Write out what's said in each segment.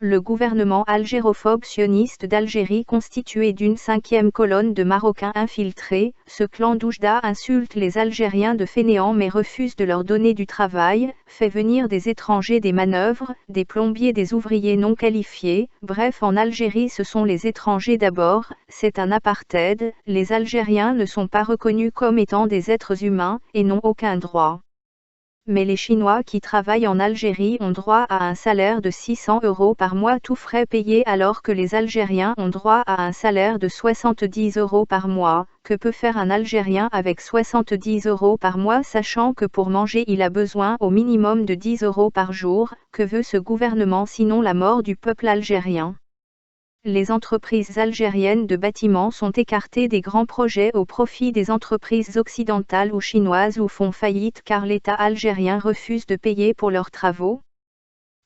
Le gouvernement algérophobe sioniste d'Algérie constitué d'une 5e colonne de Marocains infiltrés, ce clan d'Oujda insulte les Algériens de fainéants mais refuse de leur donner du travail, fait venir des étrangers des manœuvres, des plombiers des ouvriers non qualifiés, bref en Algérie ce sont les étrangers d'abord, c'est un apartheid, les Algériens ne sont pas reconnus comme étant des êtres humains, et n'ont aucun droit. Mais les Chinois qui travaillent en Algérie ont droit à un salaire de 600 € par mois tous frais payés alors que les Algériens ont droit à un salaire de 70 € par mois. Que peut faire un Algérien avec 70 € par mois sachant que pour manger il a besoin au minimum de 10 € par jour? Que veut ce gouvernement sinon la mort du peuple algérien? Les entreprises algériennes de bâtiments sont écartées des grands projets au profit des entreprises occidentales ou chinoises ou font faillite car l'État algérien refuse de payer pour leurs travaux.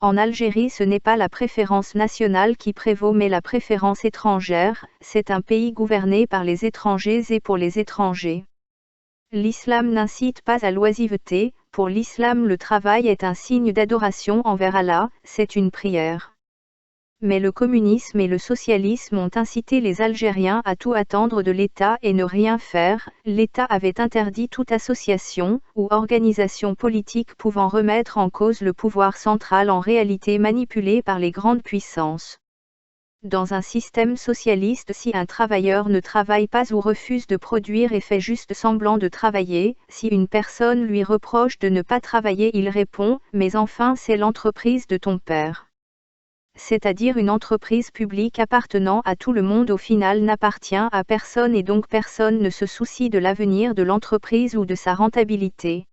En Algérie ce n'est pas la préférence nationale qui prévaut mais la préférence étrangère, c'est un pays gouverné par les étrangers et pour les étrangers. L'islam n'incite pas à l'oisiveté, pour l'islam le travail est un signe d'adoration envers Allah, c'est une prière. Mais le communisme et le socialisme ont incité les Algériens à tout attendre de l'État et ne rien faire. L'État avait interdit toute association ou organisation politique pouvant remettre en cause le pouvoir central en réalité manipulé par les grandes puissances. Dans un système socialiste, si un travailleur ne travaille pas ou refuse de produire et fait juste semblant de travailler, si une personne lui reproche de ne pas travailler, il répond « Mais enfin c'est l'entreprise de ton père ». C'est-à-dire une entreprise publique appartenant à tout le monde au final n'appartient à personne et donc personne ne se soucie de l'avenir de l'entreprise ou de sa rentabilité.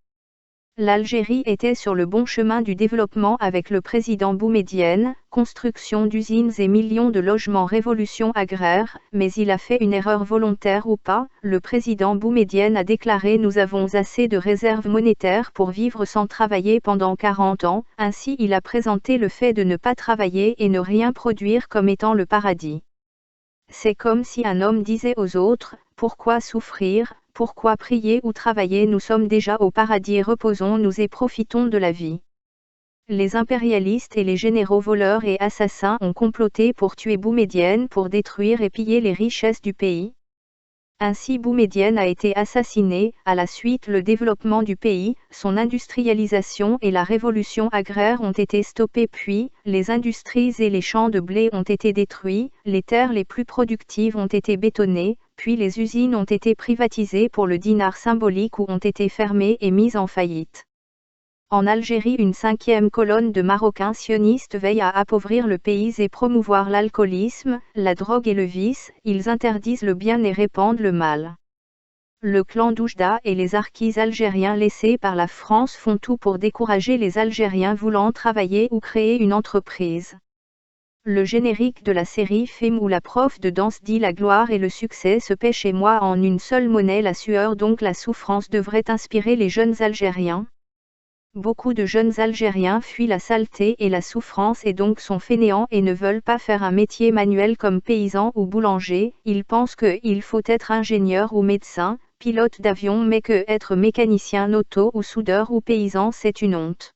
L'Algérie était sur le bon chemin du développement avec le président Boumedienne, construction d'usines et millions de logements, révolution agraire, mais il a fait une erreur volontaire ou pas. Le président Boumedienne a déclaré « Nous avons assez de réserves monétaires pour vivre sans travailler pendant 40 ans », ainsi il a présenté le fait de ne pas travailler et ne rien produire comme étant le paradis. C'est comme si un homme disait aux autres « Pourquoi souffrir ? Pourquoi prier ou travailler? Nous sommes déjà au paradis, reposons-nous et profitons de la vie. » Les impérialistes et les généraux voleurs et assassins ont comploté pour tuer Boumedienne pour détruire et piller les richesses du pays. Ainsi Boumedienne a été assassiné, à la suite le développement du pays, son industrialisation et la révolution agraire ont été stoppés puis, les industries et les champs de blé ont été détruits, les terres les plus productives ont été bétonnées, puis les usines ont été privatisées pour le dinar symbolique ou ont été fermées et mises en faillite. En Algérie, une 5e colonne de Marocains sionistes veille à appauvrir le pays et promouvoir l'alcoolisme, la drogue et le vice, ils interdisent le bien et répandent le mal. Le clan d'Oujda et les harkis algériens laissés par la France font tout pour décourager les Algériens voulant travailler ou créer une entreprise. Le générique de la série film où la prof de danse dit la gloire et le succès se paient chez moi en une seule monnaie, la sueur donc la souffrance devrait inspirer les jeunes Algériens. Beaucoup de jeunes Algériens fuient la saleté et la souffrance et donc sont fainéants et ne veulent pas faire un métier manuel comme paysan ou boulanger, ils pensent qu'il faut être ingénieur ou médecin, pilote d'avion mais que être mécanicien auto ou soudeur ou paysan c'est une honte.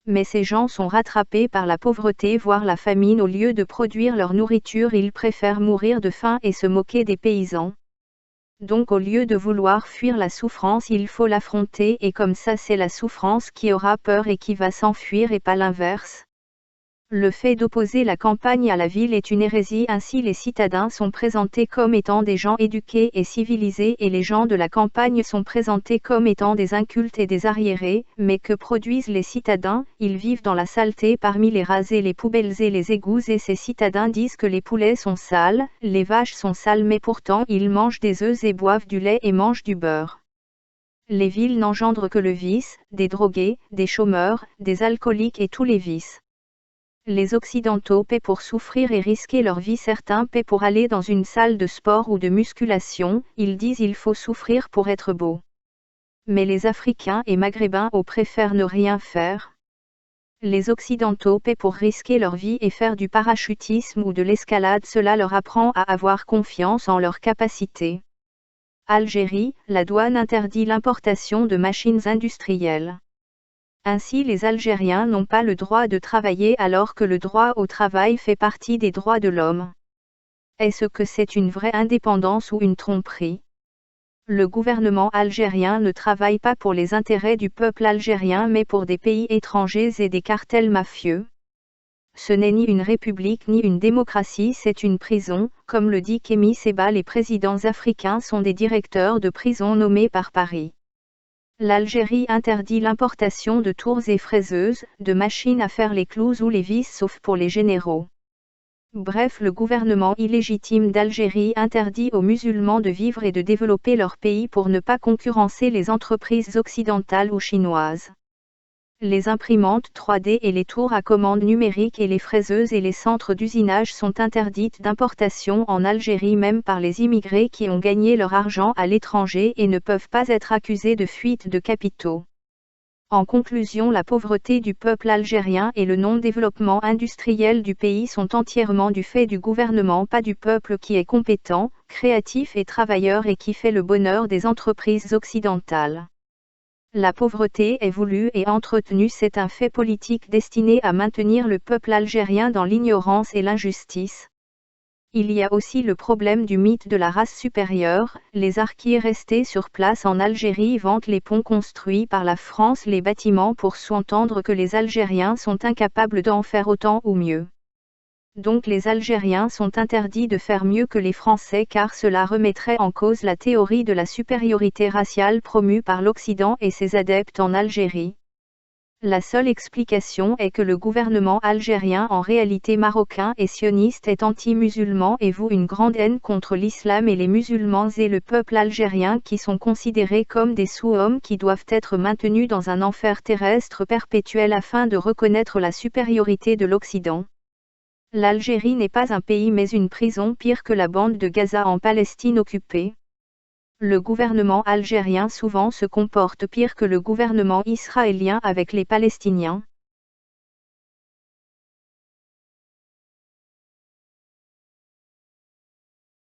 Mais ces gens sont rattrapés par la pauvreté voire la famine, au lieu de produire leur nourriture ils préfèrent mourir de faim et se moquer des paysans. Donc au lieu de vouloir fuir la souffrance il faut l'affronter et comme ça c'est la souffrance qui aura peur et qui va s'enfuir et pas l'inverse. Le fait d'opposer la campagne à la ville est une hérésie, ainsi les citadins sont présentés comme étant des gens éduqués et civilisés et les gens de la campagne sont présentés comme étant des incultes et des arriérés, mais que produisent les citadins? Ils vivent dans la saleté parmi les rats et les poubelles et les égouts et ces citadins disent que les poulets sont sales, les vaches sont sales mais pourtant ils mangent des œufs et boivent du lait et mangent du beurre. Les villes n'engendrent que le vice, des drogués, des chômeurs, des alcooliques et tous les vices. Les Occidentaux paient pour souffrir et risquer leur vie, certains paient pour aller dans une salle de sport ou de musculation, ils disent il faut souffrir pour être beau. Mais les Africains et Maghrébins préfèrent ne rien faire. Les Occidentaux paient pour risquer leur vie et faire du parachutisme ou de l'escalade, cela leur apprend à avoir confiance en leurs capacités. Algérie, la douane interdit l'importation de machines industrielles. Ainsi les Algériens n'ont pas le droit de travailler alors que le droit au travail fait partie des droits de l'homme. Est-ce que c'est une vraie indépendance ou une tromperie? Le gouvernement algérien ne travaille pas pour les intérêts du peuple algérien mais pour des pays étrangers et des cartels mafieux. Ce n'est ni une république ni une démocratie, c'est une prison, comme le dit Kémy Séba. Les présidents africains sont des directeurs de prison nommés par Paris. L'Algérie interdit l'importation de tours et fraiseuses, de machines à faire les clous ou les vis sauf pour les généraux. Bref, le gouvernement illégitime d'Algérie interdit aux musulmans de vivre et de développer leur pays pour ne pas concurrencer les entreprises occidentales ou chinoises. Les imprimantes 3D et les tours à commande numérique et les fraiseuses et les centres d'usinage sont interdites d'importation en Algérie même par les immigrés qui ont gagné leur argent à l'étranger et ne peuvent pas être accusés de fuite de capitaux. En conclusion, la pauvreté du peuple algérien et le non-développement industriel du pays sont entièrement du fait du gouvernement, pas du peuple qui est compétent, créatif et travailleur et qui fait le bonheur des entreprises occidentales. La pauvreté est voulue et entretenue, c'est un fait politique destiné à maintenir le peuple algérien dans l'ignorance et l'injustice. Il y a aussi le problème du mythe de la race supérieure. Les archers restés sur place en Algérie vantent les ponts construits par la France, les bâtiments pour sous-entendre que les Algériens sont incapables d'en faire autant ou mieux. Donc les Algériens sont interdits de faire mieux que les Français car cela remettrait en cause la théorie de la supériorité raciale promue par l'Occident et ses adeptes en Algérie. La seule explication est que le gouvernement algérien, en réalité marocain et sioniste, est anti-musulman et voue une grande haine contre l'islam et les musulmans et le peuple algérien qui sont considérés comme des sous-hommes qui doivent être maintenus dans un enfer terrestre perpétuel afin de reconnaître la supériorité de l'Occident. L'Algérie n'est pas un pays mais une prison, pire que la bande de Gaza en Palestine occupée. Le gouvernement algérien souvent se comporte pire que le gouvernement israélien avec les Palestiniens.